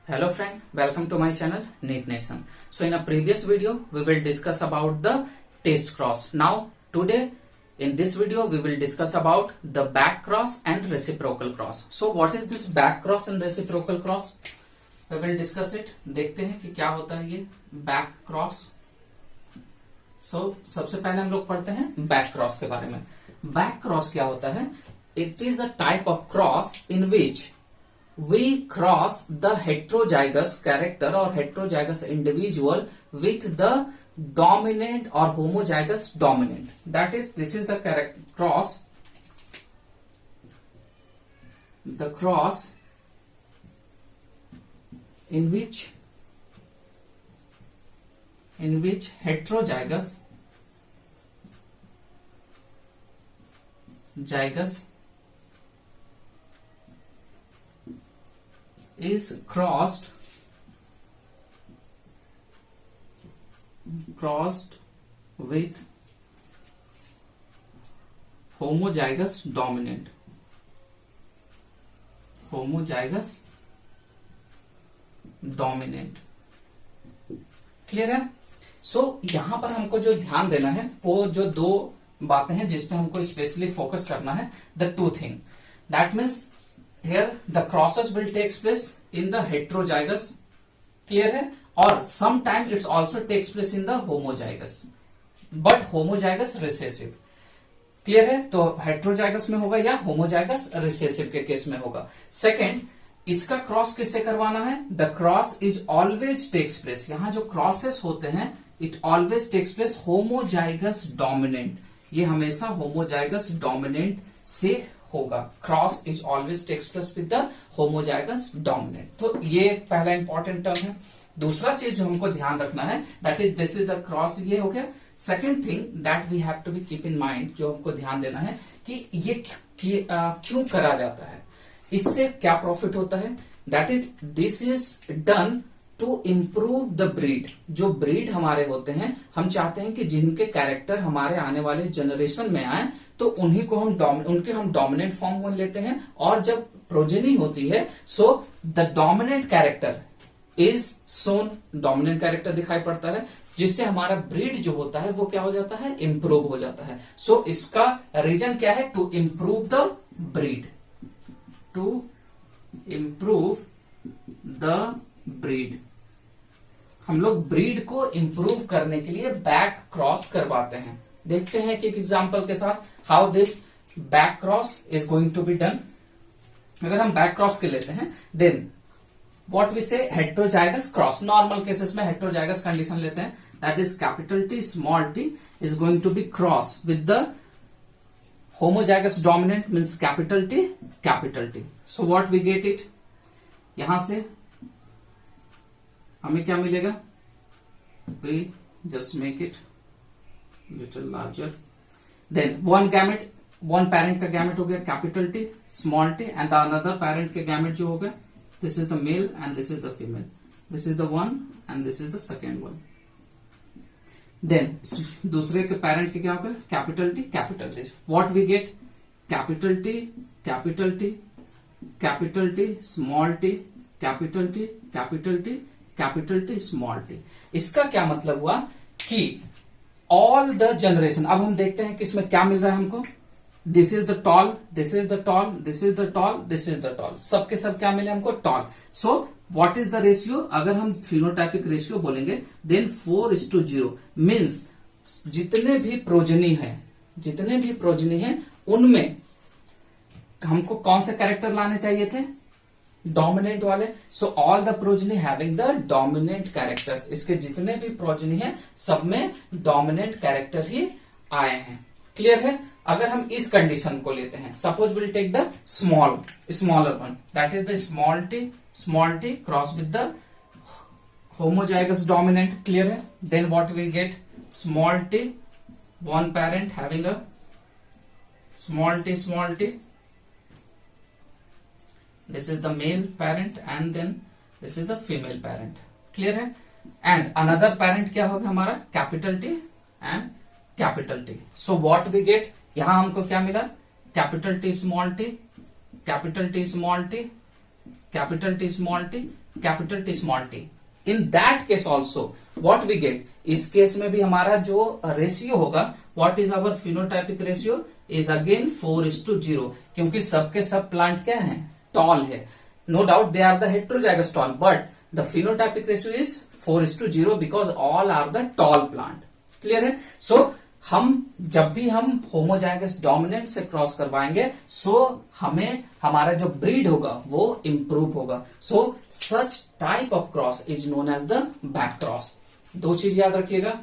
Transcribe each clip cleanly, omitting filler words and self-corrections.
Hello friend, welcome to my channel NEET Nation. So in a previous video we will discuss about the test cross. Now today in this video we will discuss about the back cross and reciprocal cross. So what is this back cross and reciprocal cross? We will discuss it. देखते हैं कि क्या होता है ये back cross. So सबसे पहले हम लोग पढ़ते हैं back cross के बारे में. Back cross क्या होता है? It is a type of cross in which we cross the heterozygous character or heterozygous individual with the dominant or homozygous dominant. That is, this is the cross. The cross in which heterozygous is crossed with homozygous dominant. Clear है? सो यहां पर हमको जो ध्यान देना है वो जो दो बातें हैं जिसपे हमको स्पेशली फोकस करना है. The two thing that means here the crosses will takes place in the heterozygous, clear है, और sometime it's also takes place in the homozygous, but homozygous recessive. Clear है? तो heterozygous में होगा या homozygous recessive के केस में होगा. सेकेंड, इसका क्रॉस किससे करवाना है? The cross is always takes place. यहां जो क्रॉसेस होते हैं it always takes place homozygous dominant. ये हमेशा होमोजाइगस डोमिनेंट से होगा. Cross is always takes place with the homozygous dominant. तो ये पहला इंपॉर्टेंट टर्म है. दूसरा चीज जो हमको ध्यान रखना है that is this is the cross. ये हो गया. Second thing that we have to be keep in mind, जो हमको ध्यान देना है कि ये क्यों करा जाता है, इससे क्या प्रॉफिट होता है. That is this is done to improve the breed. जो ब्रीड हमारे होते हैं हम चाहते हैं कि जिनके कैरेक्टर हमारे आने वाले जनरेशन में आए तो उन्हीं को उनके हम डोमिनेंट फॉर्म में लेते हैं. और जब प्रोजेनी होती है so the dominant character is shown. Dominant character दिखाई पड़ता है जिससे हमारा ब्रीड जो होता है वो क्या हो जाता है, इंप्रूव हो जाता है. सो इसका रीजन क्या है? To improve the breed. To improve the breed. हम लोग ब्रीड को इंप्रूव करने के लिए बैक क्रॉस करवाते हैं. देखते हैं कि एक एग्जांपल के साथ how this back cross is going to be done. अगर हम बैक क्रॉस के लेते हैं then what we say heterozygous cross. Normal cases में हेट्रोजाइगस कंडीशन लेते हैं. That is capital T small T is going to be cross with the homozygous dominant means capital T. So what we get it, यहां से हमें क्या मिलेगा? We just make it little larger. Then one gamete, one parent का gamete हो गया capital T small T and the another parent के gamete जो हो गया this is the male and this is the female. This is the one and this is the second one. Then दूसरे के parent के क्या हो गया? Capital T. What we get? Capital T small T capital T small T. इसका क्या मतलब हुआ कि ऑल द जनरेशन. अब हम देखते हैं कि इसमें क्या मिल रहा है हमको. This is the tall, this is the tall, this is the tall, this is the tall. सबके सब क्या मिले हमको? Tall. So what is the ratio? अगर हम फिनोटाइपिक रेशियो बोलेंगे देन 4:0 मीन्स जितने भी प्रोजनी है उनमें हमको कौन से कैरेक्टर लाने चाहिए थे? डोमिनेंट वाले. So all the progeny having the dominant characters. इसके जितने भी प्रोजनी है सब में डोमिनेंट कैरेक्टर ही आए हैं. क्लियर है? अगर हम इस कंडीशन को लेते हैं, suppose will take the smaller one that is the small t cross with the homozygous dominant. Clear है? Then what we get? Small t, one parent having a small t. This is the male parent and then this is the female parent. Clear है। And another parent क्या होगा हमारा, capital T and capital T. So what we get, यहां हमको क्या मिला, capital T small T, capital T small T, capital T small T, capital T small T. In that case also what we get, इस case में भी हमारा जो ratio होगा, what is our phenotypic ratio, is again 4:0, क्योंकि सबके सब plant क्या है, टॉल है। No doubt they are the heterozygous tall, but the phenotypic ratio is 4:0 because all are the tall plant. Clear है। सो हम जब भी हम होमोजाइगस डोमिनेंट से क्रॉस करवाएंगे, सो हमें हमारा जो ब्रीड होगा वो इंप्रूव होगा। So such type of cross is known as the back cross. दो चीज याद रखिएगा,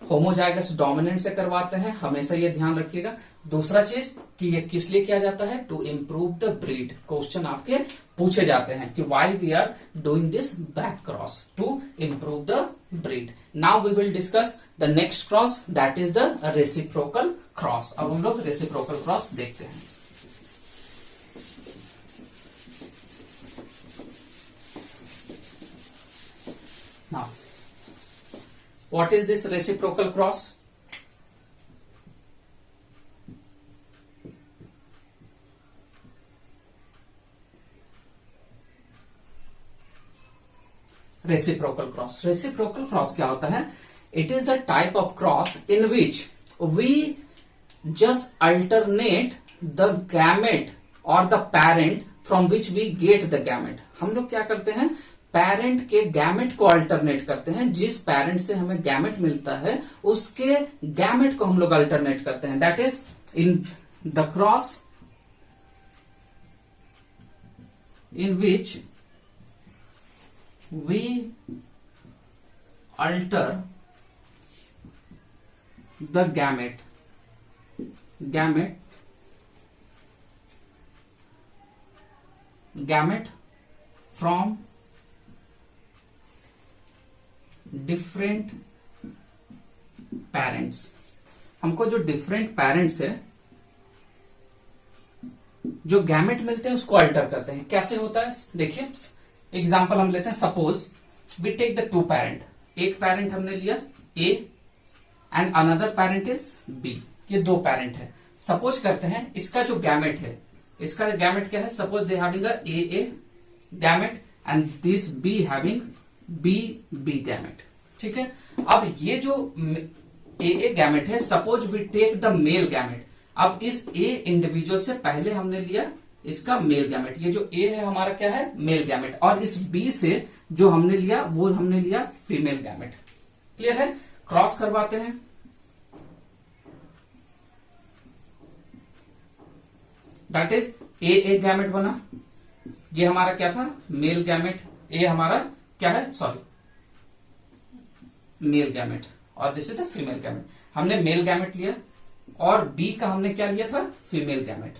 होमोजाइगस डोमिनेंट से करवाते हैं, हमेशा ये ध्यान रखिएगा। दूसरा चीज कि ये किस लिए किया जाता है, to improve the breed. Question आपके पूछे जाते हैं कि why we are doing this back cross, to improve the breed. Now we will discuss the next cross, that is the reciprocal cross. अब हम लोग रेसिप्रोकल क्रॉस देखते हैं। Now what is this reciprocal cross? Reciprocal cross. Reciprocal cross क्या होता है? It is the type of cross in which we just alternate the gamete or the parent from which we get the gamete. हम लोग क्या करते हैं, parent के gamete को अल्टरनेट करते हैं। जिस पेरेंट से हमें गैमेट मिलता है उसके गैमेट को हम लोग अल्टरनेट करते हैं। That is in the cross in which we alter the gamete from different parents. हमको जो डिफरेंट पेरेंट्स है, जो गैमेट मिलते हैं उसको अल्टर करते हैं। कैसे होता है देखिए, एग्जांपल हम लेते हैं। Suppose we take the two parent, एक पेरेंट हमने लिया A and another parent is B. ये दो पेरेंट है। सपोज करते हैं इसका जो गैमेट है, इसका गैमेट क्या है, suppose they having a A gamete and this B having B gamete. ठीक है। अब ये जो ए गैमेट है, suppose we take the male gamete. अब इस ए इंडिविजुअल से पहले हमने लिया इसका मेल गैमेट। ये जो ए है हमारा क्या है, मेल गैमेट, और इस बी से जो हमने लिया वो हमने लिया फीमेल गैमेट। क्लियर है। क्रॉस करवाते हैं। दैट इज ए गैमेट बना, ये हमारा क्या था, मेल गैमेट। ए हमारा क्या है, सॉरी मेल गैमेट, और this is the female gamete. हमने मेल गैमेट लिया और बी का हमने क्या लिया था, female gamete.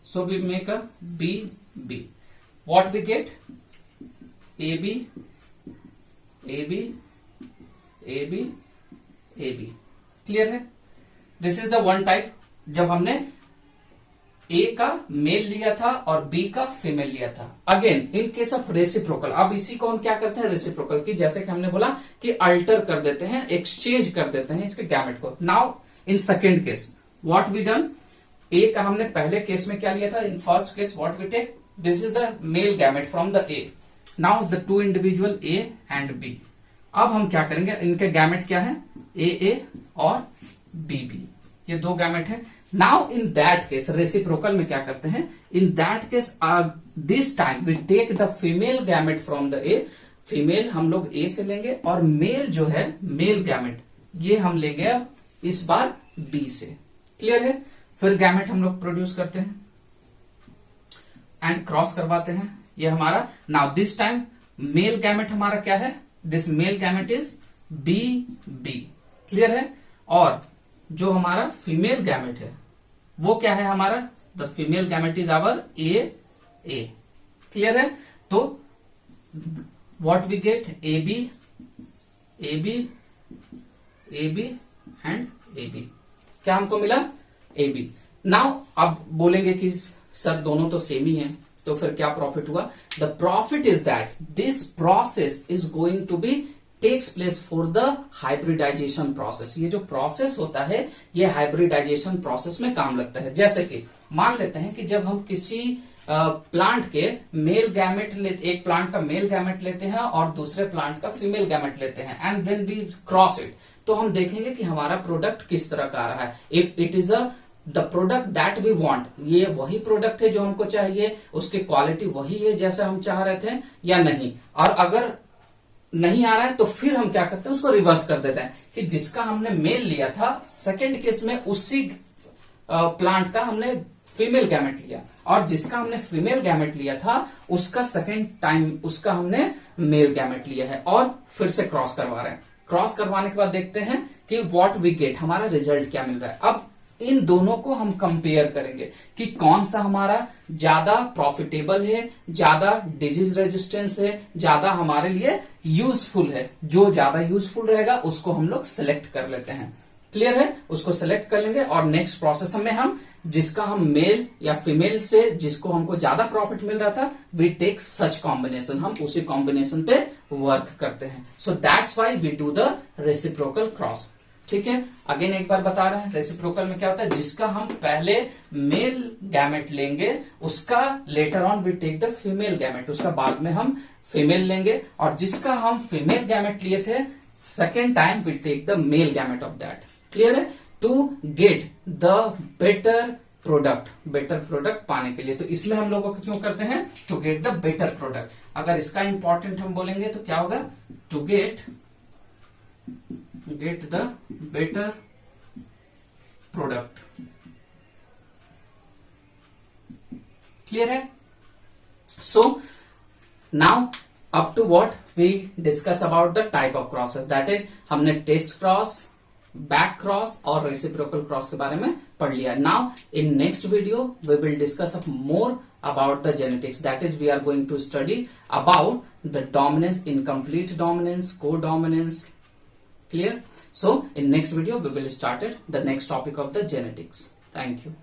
So we make a B B. What we get, A B A B A B A B. Clear है। This is the one type, जब हमने ए का मेल लिया था और बी का फीमेल लिया था। Again in case of reciprocal, अब इसी को हम क्या करते हैं, रेसिप्रोकल की, जैसे कि हमने बोला कि अल्टर कर देते हैं, एक्सचेंज कर देते हैं इसके गैमेट को। Now in second case what we done, A का हमने पहले केस में क्या लिया था, in first case what we take, this is the male gamete from the A. Now the two individual A and B. अब हम क्या करेंगे, इनके गैमेट क्या है, ए और बी। ये दो गैमेट है। Now in that case reciprocal में क्या करते हैं, in that case this time we take the female gamete from the A. Female हम लोग ए से लेंगे और मेल जो है मेल गैमेट ये हम लेंगे अब इस बार बी से। क्लियर है। फिर गैमेट हम लोग प्रोड्यूस करते हैं एंड क्रॉस करवाते हैं। ये हमारा now this time male gamete हमारा क्या है, this male gamete is B B. Clear है। और जो हमारा फीमेल गैमेट है वो क्या है हमारा, the female gamete is our A. Clear है। तो what we get, A B and A B. क्या हमको मिला, ए बी। नाउ अब बोलेंगे कि सर दोनों तो सेम ही है, तो फिर क्या प्रॉफिट हुआ? The profit is that this process is going to be takes place for the hybridization process. ये जो प्रोसेस होता है ये हाइब्रिडाइजेशन प्रोसेस में काम लगता है। जैसे कि मान लेते हैं कि जब हम किसी प्लांट के मेल गैमेट लेते, एक प्लांट का मेल गैमेट लेते हैं और दूसरे प्लांट का फीमेल गैमेट लेते हैं, and then we cross it, तो हम देखेंगे कि हमारा प्रोडक्ट किस तरह का आ रहा है। If it is the product that we want, ये वही प्रोडक्ट है जो हमको चाहिए, उसकी क्वालिटी वही है जैसा हम चाह रहे थे या नहीं। और अगर नहीं आ रहा है तो फिर हम क्या करते हैं, उसको रिवर्स कर देते हैं कि जिसका हमने मेल लिया था, सेकेंड केस में उसी प्लांट का हमने फीमेल गैमेट लिया, और जिसका हमने फीमेल गैमेट लिया था उसका सेकेंड टाइम उसका हमने मेल गैमेट लिया है, और फिर से क्रॉस करवा रहे हैं। क्रॉस करवाने के बाद देखते हैं कि व्हाट वी गेट, हमारा रिजल्ट क्या मिल रहा है। अब इन दोनों को हम कंपेयर करेंगे कि कौन सा हमारा ज्यादा प्रॉफिटेबल है, ज्यादा डिजीज रेजिस्टेंस है, ज्यादा हमारे लिए यूजफुल है। जो ज्यादा यूजफुल रहेगा उसको हम लोग सिलेक्ट कर लेते हैं। क्लियर है? उसको सिलेक्ट कर लेंगे और नेक्स्ट प्रोसेस में हम जिसका हम मेल या फीमेल से जिसको हमको ज्यादा प्रॉफिट मिल रहा था, वी टेक सच कॉम्बिनेशन, हम उसी कॉम्बिनेशन पे वर्क करते हैं। So that's why we do the reciprocal cross. ठीक है, अगेन एक बार बता रहे हैं, रेसिप्रोकल में क्या होता है, जिसका हम पहले मेल गैमेट लेंगे उसका later on we take the female gamete, उसका बाद में हम फीमेल लेंगे, और जिसका हम फीमेल गैमेट लिए थे second time we take the male gamete of that. Clear है? To get the better product पाने के लिए। तो इसमें हम लोगों को क्यों करते हैं, to get the better product. अगर इसका इंपॉर्टेंट हम बोलेंगे तो क्या होगा, to get the better product. Clear है? So now up to what we discuss about the type of crosses, that is हमने टेस्ट क्रॉस, बैक क्रॉस और रेसिप्रोकल क्रॉस के बारे में पढ़ लिया। Now in next video we will discuss up more about the genetics, that is we are going to study about the dominance, incomplete dominance, co-dominance. Clear? So in next video we will start the next topic of the genetics. Thank you.